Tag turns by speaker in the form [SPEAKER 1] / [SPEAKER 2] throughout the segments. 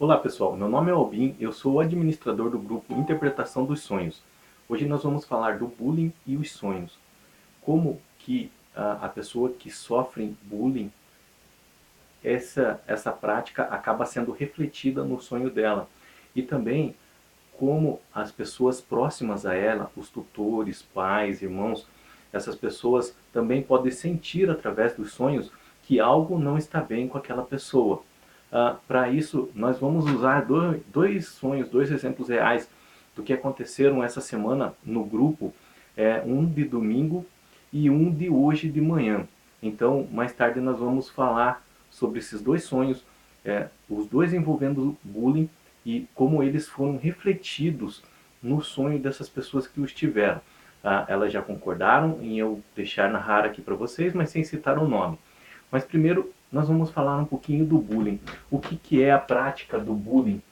[SPEAKER 1] Olá pessoal, meu nome é Albin, eu sou o administrador do grupo Interpretação dos Sonhos. Hoje nós vamos falar do bullying e os sonhos. Como que a pessoa que sofre bullying, essa prática acaba sendo refletida no sonho dela. E também como as pessoas próximas a ela, os tutores, pais, irmãos, essas pessoas também podem sentir através dos sonhos que algo não está bem com aquela pessoa. Para isso, nós vamos usar dois sonhos, dois exemplos reais do que aconteceram essa semana no grupo, um de domingo e um de hoje de manhã. Então, mais tarde nós vamos falar sobre esses dois sonhos, os dois envolvendo bullying e como eles foram refletidos no sonho dessas pessoas que os tiveram. Elas já concordaram em eu deixar narrar aqui para vocês, mas sem citar o nome. Mas primeiro nós vamos falar um pouquinho do bullying. O que é a prática do bullying?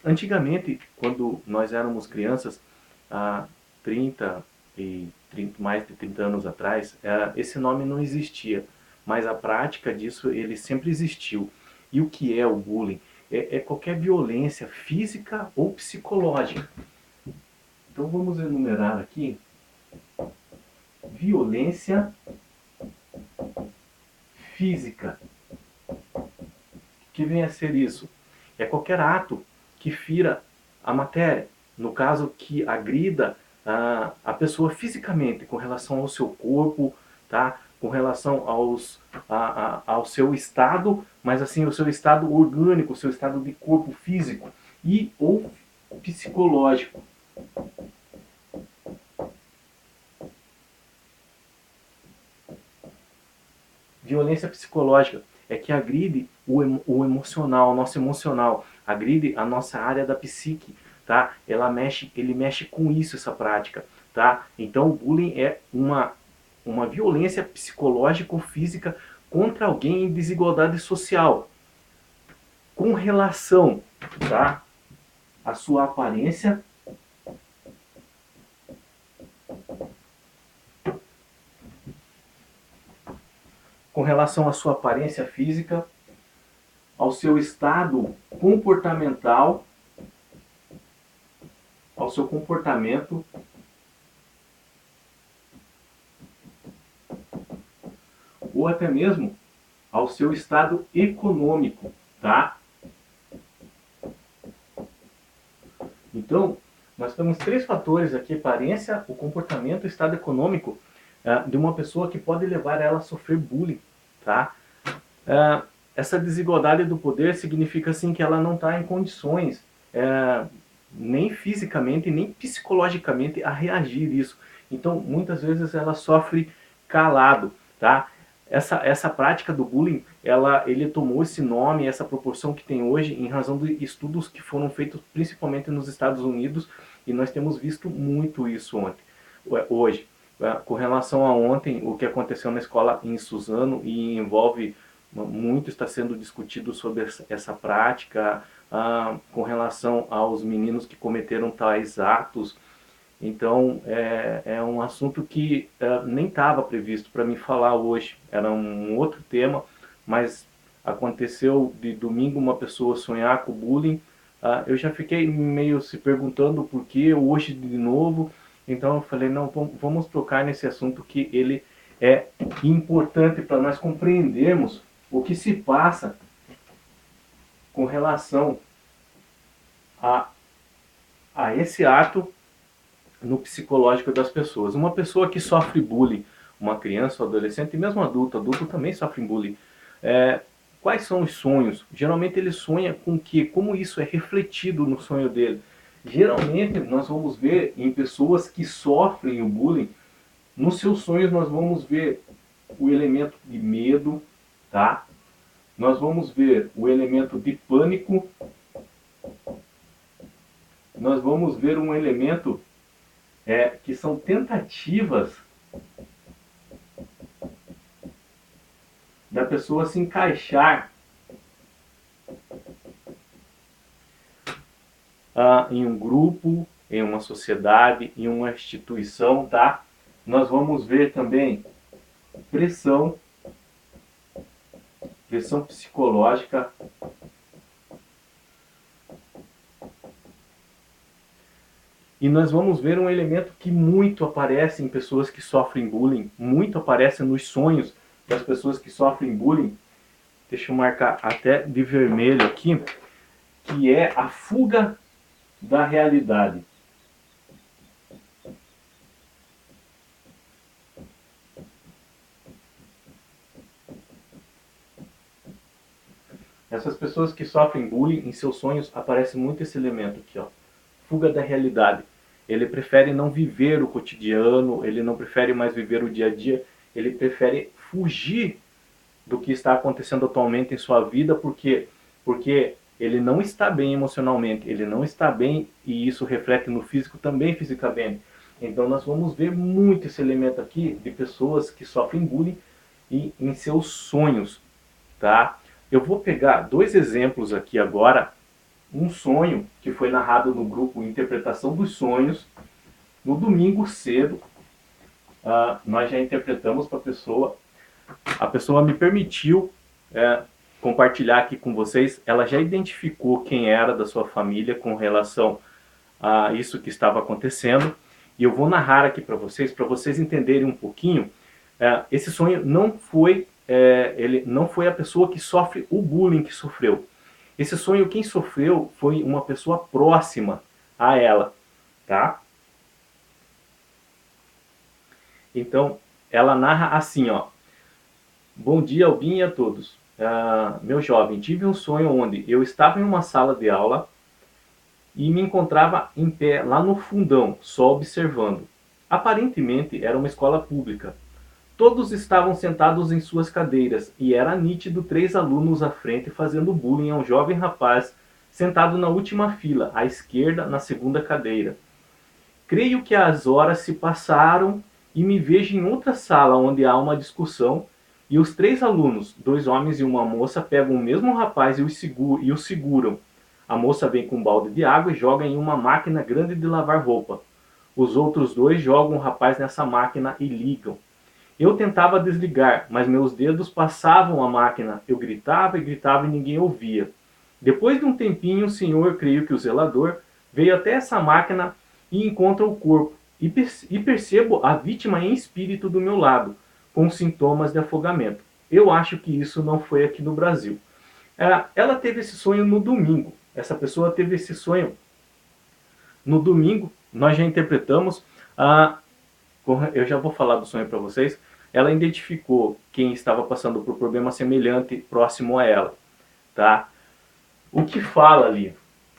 [SPEAKER 1] Antigamente, quando nós éramos crianças, há 30 e 30, mais de 30 anos atrás, esse nome não existia, mas a prática disso ele sempre existiu. E o que é o bullying? É qualquer violência física ou psicológica. Então vamos enumerar aqui: violência física. O que vem a ser isso? É qualquer ato que fira a matéria, no caso que agrida a pessoa fisicamente com relação ao seu corpo, tá? Com relação ao seu estado, mas assim, o seu estado orgânico, o seu estado de corpo físico e ou psicológico. Violência psicológica é que agride o emocional, o nosso emocional, agride a nossa área da psique, tá? Ele mexe com isso, essa prática, tá? Então o bullying é uma violência psicológica ou física contra alguém em desigualdade social, com relação, tá? A sua aparência, com relação à sua aparência física, ao seu estado comportamental, ao seu comportamento, ou até mesmo ao seu estado econômico, tá? Então, nós temos três fatores aqui: aparência, o comportamento e o estado econômico de uma pessoa que pode levar ela a sofrer bullying, tá? Essa desigualdade do poder significa assim que ela não está em condições nem fisicamente nem psicologicamente a reagir isso. Então, muitas vezes ela sofre calado, tá? Essa prática do bullying, ele tomou esse nome, essa proporção que tem hoje, em razão de estudos que foram feitos principalmente nos Estados Unidos, e nós temos visto muito isso hoje. Com relação a ontem, o que aconteceu na escola em Suzano, e envolve muito, está sendo discutido sobre essa prática, com relação aos meninos que cometeram tais atos. Então, é um assunto que nem estava previsto para mim falar hoje. Era um outro tema, mas aconteceu de domingo uma pessoa sonhar com bullying. Eu já fiquei meio se perguntando por que hoje de novo. Então eu falei, não, vamos tocar nesse assunto que ele é importante para nós compreendermos o que se passa com relação a, a esse ato no psicológico das pessoas. Uma pessoa que sofre bullying, uma criança ou adolescente, e mesmo adulto também sofre bullying. Quais são os sonhos? Geralmente ele sonha com que, como isso é refletido no sonho dele. Geralmente nós vamos ver em pessoas que sofrem o bullying, nos seus sonhos nós vamos ver o elemento de medo, tá? Nós vamos ver o elemento de pânico, nós vamos ver um elemento que são tentativas da pessoa se encaixar em um grupo, em uma sociedade, em uma instituição, tá? Nós vamos ver também pressão, pressão psicológica. E nós vamos ver um elemento que muito aparece em pessoas que sofrem bullying, muito aparece nos sonhos das pessoas que sofrem bullying. Deixa eu marcar até de vermelho aqui, que é a fuga da realidade. Essas pessoas que sofrem bullying, em seus sonhos aparece muito esse elemento aqui, ó, fuga da realidade. Ele prefere não viver o cotidiano, ele não prefere mais viver o dia a dia, ele prefere fugir do que está acontecendo atualmente em sua vida, porque ele não está bem emocionalmente, ele não está bem, e isso reflete no físico também fisicamente. Então nós vamos ver muito esse elemento aqui de pessoas que sofrem bullying e em seus sonhos, tá? Eu vou pegar dois exemplos aqui agora. Um sonho que foi narrado no grupo Interpretação dos Sonhos, no domingo cedo. Nós já interpretamos para a pessoa. A pessoa me permitiu compartilhar aqui com vocês. Ela já identificou quem era da sua família com relação a isso que estava acontecendo. E eu vou narrar aqui para vocês entenderem um pouquinho. Esse sonho não foi, ele não foi a pessoa que sofre o bullying que sofreu. Esse sonho quem sofreu foi uma pessoa próxima a ela, tá? Então, ela narra assim, ó. Bom dia, Albin, e a todos. Meu jovem, tive um sonho onde eu estava em uma sala de aula e me encontrava em pé lá no fundão, só observando. Aparentemente era uma escola pública. Todos estavam sentados em suas cadeiras e era nítido 3 alunos à frente fazendo bullying a um jovem rapaz sentado na última fila, à esquerda, na segunda cadeira. Creio que as horas se passaram e me vejo em outra sala onde há uma discussão e os 3 alunos, 2 homens e uma moça, pegam o mesmo rapaz e o seguram. A moça vem com um balde de água e joga em uma máquina grande de lavar roupa. Os outros 2 jogam o rapaz nessa máquina e ligam. Eu tentava desligar, mas meus dedos passavam a máquina. Eu gritava e gritava e ninguém ouvia. Depois de um tempinho, o senhor, creio que o zelador, veio até essa máquina e encontra o corpo. E percebo a vítima em espírito do meu lado, com sintomas de afogamento. Eu acho que isso não foi aqui no Brasil. Ela teve esse sonho no domingo. Essa pessoa teve esse sonho no domingo. Nós já interpretamos. Eu já vou falar do sonho para vocês. Ela identificou quem estava passando por problema semelhante próximo a ela, tá? O que fala ali?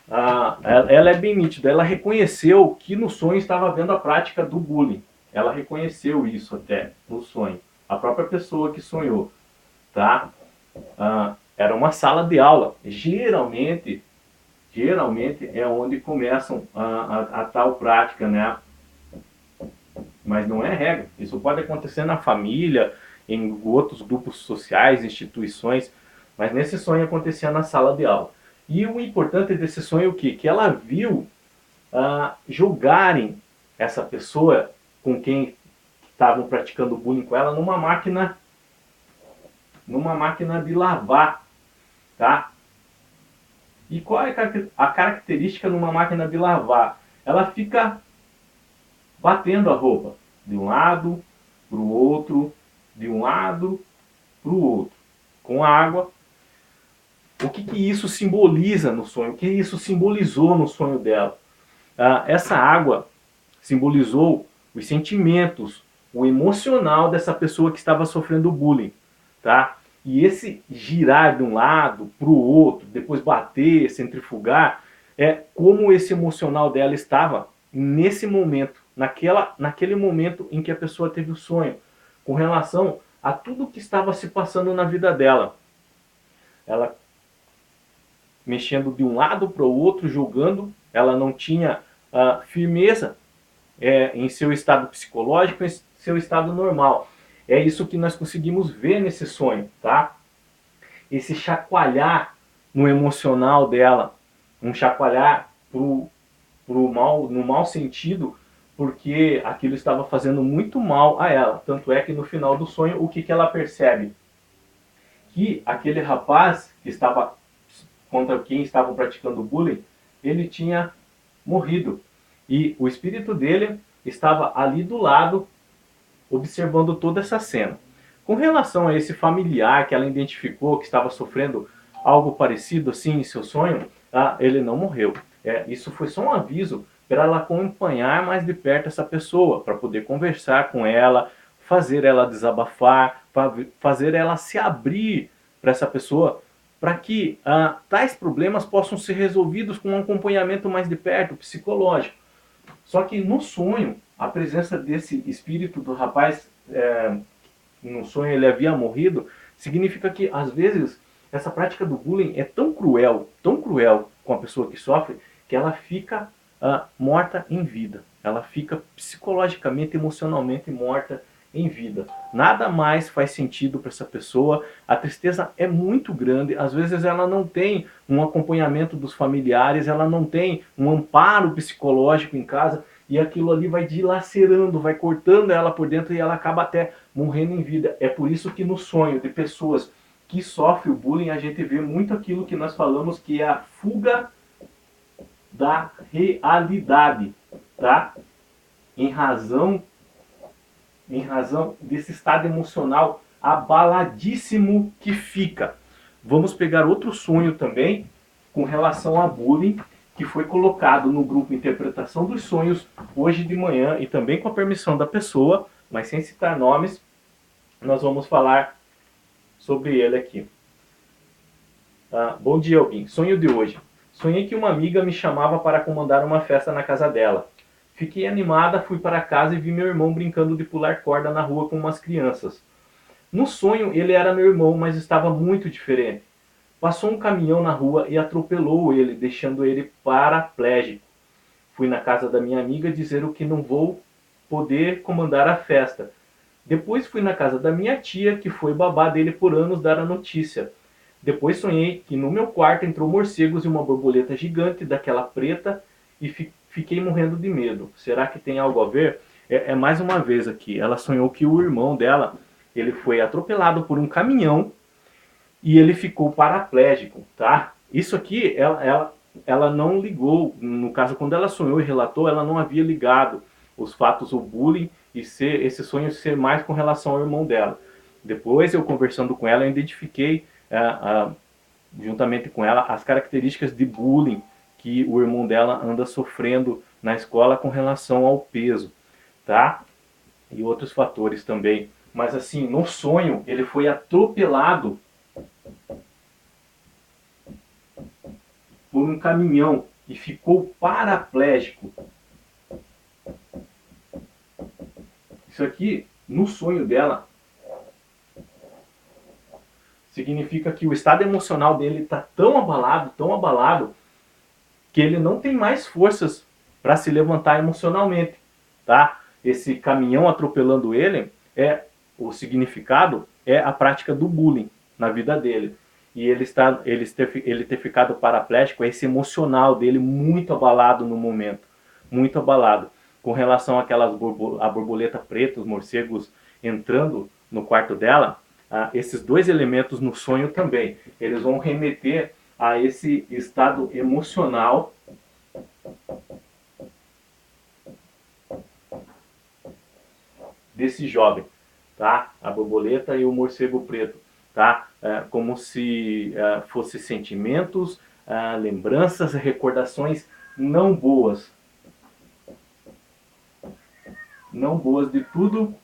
[SPEAKER 1] Ela é bem nítida. Ela reconheceu que no sonho estava vendo a prática do bullying. Ela reconheceu isso até no sonho. A própria pessoa que sonhou, tá? Era uma sala de aula. Geralmente é onde começam a tal prática, né? Mas não é regra. Isso pode acontecer na família, em outros grupos sociais, instituições, mas nesse sonho acontecia na sala de aula. E o importante desse sonho é o quê? Que ela viu julgarem essa pessoa com quem estavam praticando bullying com ela numa máquina de lavar, tá? E qual é a característica numa máquina de lavar? Ela fica batendo a roupa de um lado para o outro, de um lado para o outro, com água. O que isso simboliza no sonho? O que isso simbolizou no sonho dela? Essa água simbolizou os sentimentos, o emocional dessa pessoa que estava sofrendo bullying, tá? E esse girar de um lado para o outro, depois bater, centrifugar, é como esse emocional dela estava nesse momento, naquele momento em que a pessoa teve o sonho, com relação a tudo que estava se passando na vida dela. Ela mexendo de um lado para o outro, julgando, ela não tinha firmeza em seu estado psicológico, em seu estado normal. É isso que nós conseguimos ver nesse sonho, tá? Esse chacoalhar no emocional dela, um chacoalhar no mau sentido, porque aquilo estava fazendo muito mal a ela. Tanto é que no final do sonho, o que, que ela percebe? Que aquele rapaz que estava contra quem estavam praticando bullying, ele tinha morrido. E o espírito dele estava ali do lado, observando toda essa cena. Com relação a esse familiar que ela identificou que estava sofrendo algo parecido assim em seu sonho, ele não morreu. Isso foi só um aviso para ela acompanhar mais de perto essa pessoa, para poder conversar com ela, fazer ela desabafar, fazer ela se abrir para essa pessoa, para que tais problemas possam ser resolvidos com um acompanhamento mais de perto, psicológico. Só que no sonho, a presença desse espírito do rapaz, no sonho ele havia morrido, significa que às vezes essa prática do bullying é tão cruel com a pessoa que sofre, que ela fica morta em vida. Ela fica psicologicamente, emocionalmente morta em vida. Nada mais faz sentido para essa pessoa. A tristeza é muito grande. Às vezes ela não tem um acompanhamento dos familiares, ela não tem um amparo psicológico em casa, e aquilo ali vai dilacerando, vai cortando ela por dentro e ela acaba até morrendo em vida. É por isso que no sonho de pessoas que sofrem o bullying, a gente vê muito aquilo que nós falamos que é a fuga da realidade, tá? Em razão desse estado emocional abaladíssimo que fica. Vamos pegar outro sonho também com relação a bullying, que foi colocado no grupo Interpretação dos Sonhos hoje de manhã, e também com a permissão da pessoa, mas sem citar nomes, nós vamos falar sobre ele aqui. Bom dia, alguém. Sonho de hoje. Sonhei que uma amiga me chamava para comandar uma festa na casa dela. Fiquei animada, fui para casa e vi meu irmão brincando de pular corda na rua com umas crianças. No sonho, ele era meu irmão, mas estava muito diferente. Passou um caminhão na rua e atropelou ele, deixando ele paraplégico. Fui na casa da minha amiga dizer o que não vou poder comandar a festa. Depois fui na casa da minha tia, que foi babá dele por anos, dar a notícia. Depois sonhei que no meu quarto entrou morcegos e uma borboleta gigante daquela preta e fiquei morrendo de medo. Será que tem algo a ver? Mais uma vez aqui, ela sonhou que o irmão dela, ele foi atropelado por um caminhão e ele ficou paraplégico, tá? Isso aqui, ela não ligou, no caso, quando ela sonhou e relatou, ela não havia ligado os fatos, o bullying, e esse sonho ser mais com relação ao irmão dela. Depois, eu conversando com ela, eu identifiquei, juntamente com ela, as características de bullying que o irmão dela anda sofrendo na escola com relação ao peso, tá? E outros fatores também. Mas assim, no sonho, ele foi atropelado por um caminhão e ficou paraplégico. Isso aqui, no sonho dela, significa que o estado emocional dele está tão abalado, que ele não tem mais forças para se levantar emocionalmente, tá? Esse caminhão atropelando ele, o significado é a prática do bullying na vida dele. E ele ter ficado paraplégico, é esse emocional dele muito abalado no momento, muito abalado. Com relação àquelas a borboleta preta, os morcegos entrando no quarto dela, esses dois elementos no sonho também, eles vão remeter a esse estado emocional desse jovem, tá? A borboleta e o morcego preto, tá? Como se fossem sentimentos, lembranças, recordações não boas de tudo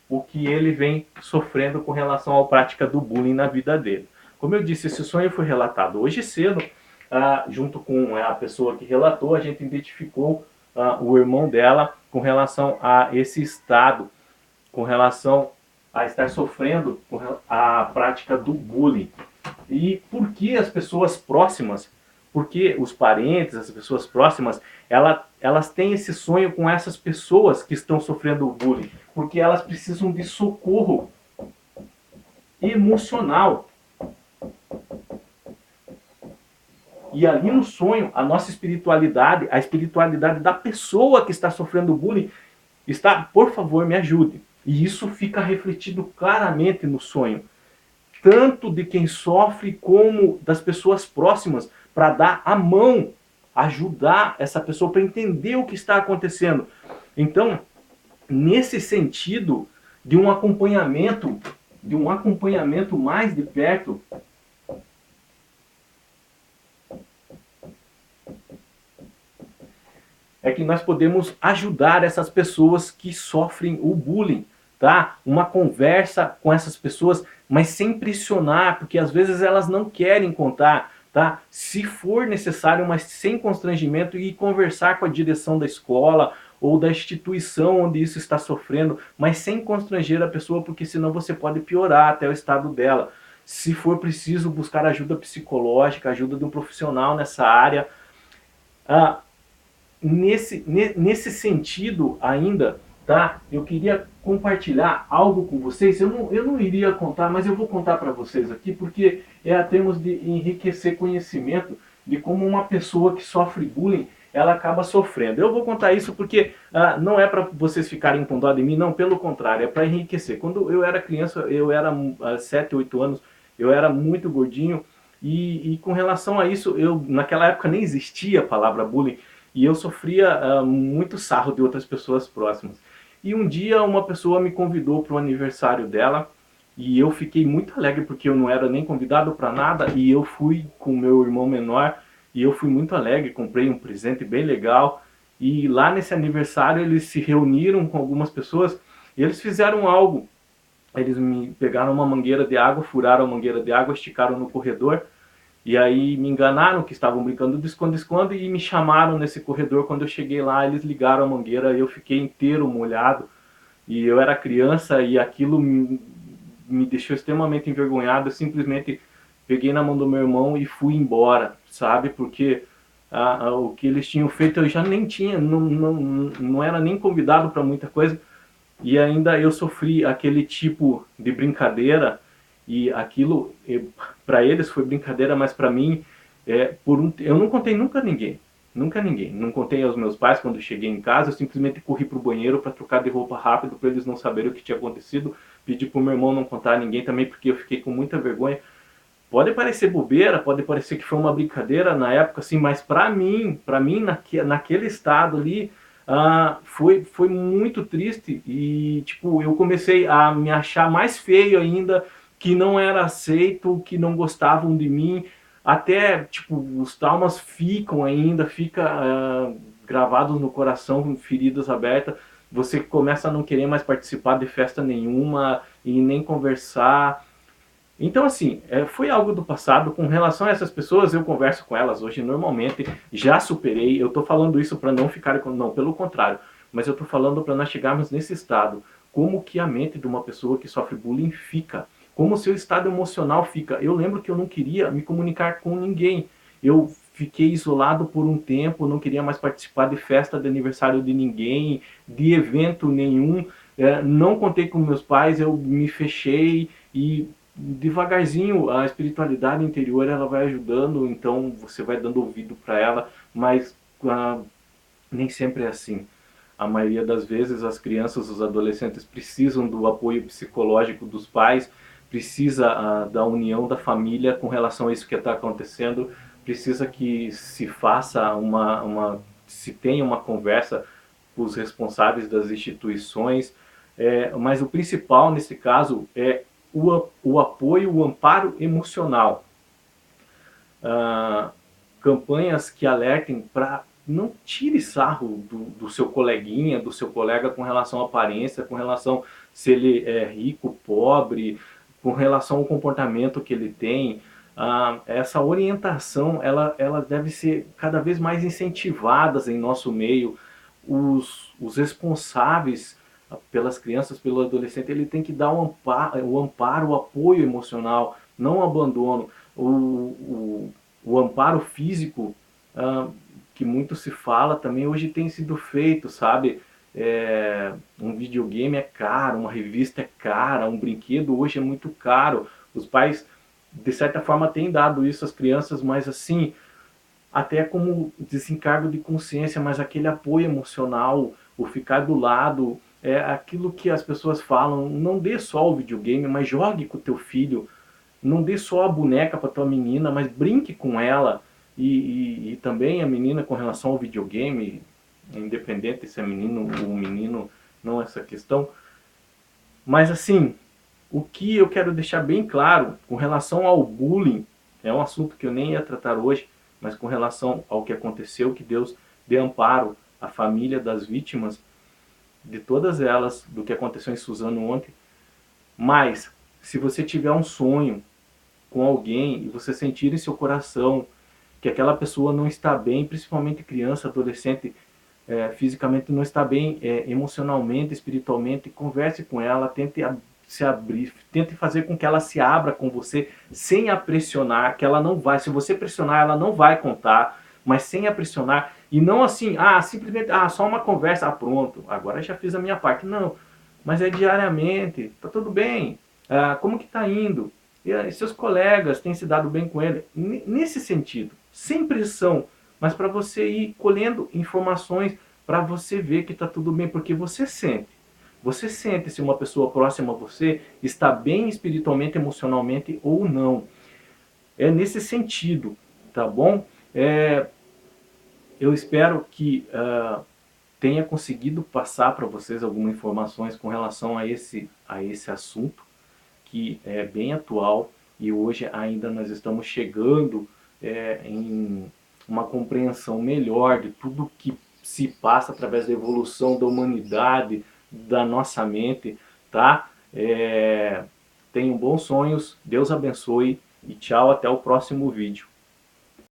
[SPEAKER 1] o que ele vem sofrendo com relação à prática do bullying na vida dele. Como eu disse, esse sonho foi relatado hoje cedo, junto com a pessoa que relatou, a gente identificou o irmão dela com relação a esse estado, com relação a estar sofrendo a prática do bullying. E por que as pessoas próximas, porque os parentes, as pessoas próximas, elas têm esse sonho com essas pessoas que estão sofrendo o bullying? Porque elas precisam de socorro emocional. E ali no sonho, a nossa espiritualidade, a espiritualidade da pessoa que está sofrendo bullying, está, por favor, me ajude. E isso fica refletido claramente no sonho, tanto de quem sofre como das pessoas próximas, para dar a mão, ajudar essa pessoa para entender o que está acontecendo. Então, nesse sentido de um acompanhamento mais de perto, é que nós podemos ajudar essas pessoas que sofrem o bullying, tá? Uma conversa com essas pessoas, mas sem pressionar, porque às vezes elas não querem contar, tá? Se for necessário, mas sem constrangimento, e conversar com a direção da escola ou da instituição onde isso está sofrendo, mas sem constranger a pessoa, porque senão você pode piorar até o estado dela. Se for preciso buscar ajuda psicológica, ajuda de um profissional nessa área, ah, nesse sentido ainda, tá? Eu queria compartilhar algo com vocês. Eu não iria contar, mas eu vou contar para vocês aqui, porque é a termos de enriquecer conhecimento de como uma pessoa que sofre bullying, ela acaba sofrendo. Eu vou contar isso porque não é para vocês ficarem com dó de mim, não, pelo contrário, é para enriquecer. Quando eu era criança, eu era 7, 8 anos, eu era muito gordinho, e com relação a isso, naquela época nem existia a palavra bullying, e eu sofria muito sarro de outras pessoas próximas. E um dia uma pessoa me convidou para o aniversário dela, e eu fiquei muito alegre porque eu não era nem convidado para nada, e eu fui com meu irmão menor, e eu fui muito alegre, comprei um presente bem legal, e lá nesse aniversário eles se reuniram com algumas pessoas, e eles fizeram algo. Eles me pegaram uma mangueira de água, furaram a mangueira de água, esticaram no corredor, e aí me enganaram que estavam brincando de esconde-esconde e me chamaram nesse corredor. Quando eu cheguei lá, eles ligaram a mangueira e eu fiquei inteiro molhado. E eu era criança e aquilo me deixou extremamente envergonhado. Eu simplesmente peguei na mão do meu irmão e fui embora, sabe? Porque o que eles tinham feito eu já nem tinha, não era nem convidado para muita coisa. E ainda eu sofri aquele tipo de brincadeira, e aquilo para eles foi brincadeira, mas para mim eu não contei nunca a ninguém, nunca a ninguém. Não contei aos meus pais quando cheguei em casa, eu simplesmente corri pro banheiro para trocar de roupa rápido para eles não saberem o que tinha acontecido. Pedi pro meu irmão não contar a ninguém também, porque eu fiquei com muita vergonha. Pode parecer bobeira, pode parecer que foi uma brincadeira na época, assim, mas para mim naquele estado ali, foi muito triste. E tipo, eu comecei a me achar mais feio ainda, que não era aceito, que não gostavam de mim. Até tipo, os traumas ficam ainda, gravados no coração, feridas abertas. Você começa a não querer mais participar de festa nenhuma e nem conversar. Então, assim, foi algo do passado. Com relação a essas pessoas, eu converso com elas hoje normalmente, já superei. Eu estou falando isso para não ficar... Não, pelo contrário. Mas eu estou falando para nós chegarmos nesse estado. Como que a mente de uma pessoa que sofre bullying fica. Como o seu estado emocional fica. Eu lembro que eu não queria me comunicar com ninguém. Eu fiquei isolado por um tempo, não queria mais participar de festa de aniversário de ninguém, de evento nenhum. Não contei com meus pais, eu me fechei e devagarzinho a espiritualidade interior ela vai ajudando, então você vai dando ouvido para ela, mas nem sempre é assim. A maioria das vezes as crianças, os adolescentes precisam do apoio psicológico dos pais, precisa da união da família com relação a isso que está acontecendo, precisa que se faça se tenha uma conversa com os responsáveis das instituições, mas o principal nesse caso é o apoio, o amparo emocional. Campanhas que alertem para não tire sarro do seu coleguinha, do seu colega com relação à aparência, com relação se ele é rico, pobre, com relação ao comportamento que ele tem. Essa orientação ela deve ser cada vez mais incentivada em nosso meio. Os responsáveis pelas crianças, pelo adolescente, ele tem que dar o amparo, o apoio emocional, não o abandono. O amparo físico, que muito se fala também, hoje tem sido feito, sabe? Um videogame é caro, uma revista é cara, um brinquedo hoje é muito caro. Os pais, de certa forma, têm dado isso às crianças, mas assim, até como desencargo de consciência, mas aquele apoio emocional, o ficar do lado, aquilo que as pessoas falam, não dê só o videogame, mas jogue com o teu filho, não dê só a boneca para tua menina, mas brinque com ela, e também a menina com relação ao videogame, independente se é menino ou menino, não essa questão. Mas assim, o que eu quero deixar bem claro com relação ao bullying, é um assunto que eu nem ia tratar hoje, mas com relação ao que aconteceu, que Deus dê amparo à família das vítimas, de todas elas, do que aconteceu em Suzano ontem. Mas, se você tiver um sonho com alguém e você sentir em seu coração que aquela pessoa não está bem, principalmente criança, adolescente, fisicamente não está bem, emocionalmente, espiritualmente, converse com ela, tente se abrir, tente fazer com que ela se abra com você, sem a pressionar, que ela não vai, se você pressionar, ela não vai contar, mas sem a pressionar, e não assim, simplesmente, só uma conversa, pronto, agora já fiz a minha parte. Não, mas é diariamente, tá tudo bem, como que tá indo? E seus colegas têm se dado bem com ele? Nesse sentido, sem pressão, mas para você ir colhendo informações para você ver que está tudo bem, porque você sente. Você sente se uma pessoa próxima a você está bem espiritualmente, emocionalmente ou não. É nesse sentido, tá bom? Eu espero que tenha conseguido passar para vocês algumas informações com relação a esse assunto, que é bem atual, e hoje ainda nós estamos chegando em uma compreensão melhor de tudo que se passa através da evolução da humanidade, da nossa mente, tá? Tenham bons sonhos, Deus abençoe e tchau, até o próximo vídeo.